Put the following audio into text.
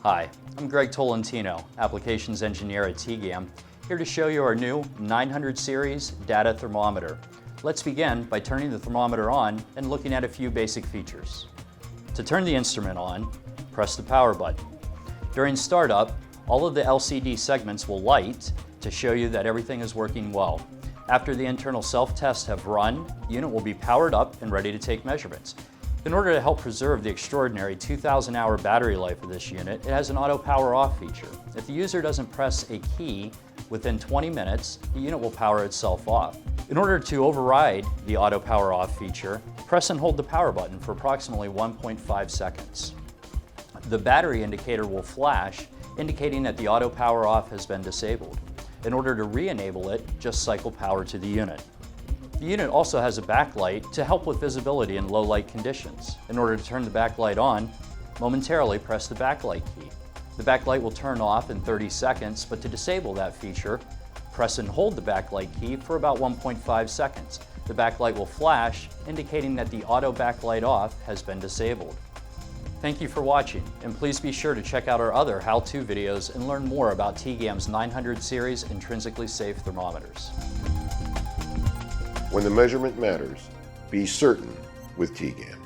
Hi, I'm Greg Tolentino, Applications Engineer at TEGAM, here to show you our new 900 series data thermometer. Let's begin by turning the thermometer on and looking at a few basic features. To turn the instrument on, press the power button. During startup, all of the LCD segments will light to show you that everything is working well. After the internal self-tests have run, the unit will be powered up and ready to take measurements. In order to help preserve the extraordinary 2,000-hour battery life of this unit, it has an auto power off feature. If the user doesn't press a key within 20 minutes, the unit will power itself off. In order to override the auto power off feature, press and hold the power button for approximately 1.5 seconds. The battery indicator will flash, indicating that the auto power off has been disabled. In order to re-enable it, just cycle power to the unit. The unit also has a backlight to help with visibility in low light conditions. In order to turn the backlight on, momentarily press the backlight key. The backlight will turn off in 30 seconds, but to disable that feature, press and hold the backlight key for about 1.5 seconds. The backlight will flash, indicating that the auto backlight off has been disabled. Thank you for watching, and please be sure to check out our other how-to videos and learn more about TEGAM's 900 series intrinsically safe thermometers. When the measurement matters, be certain with TEGAM.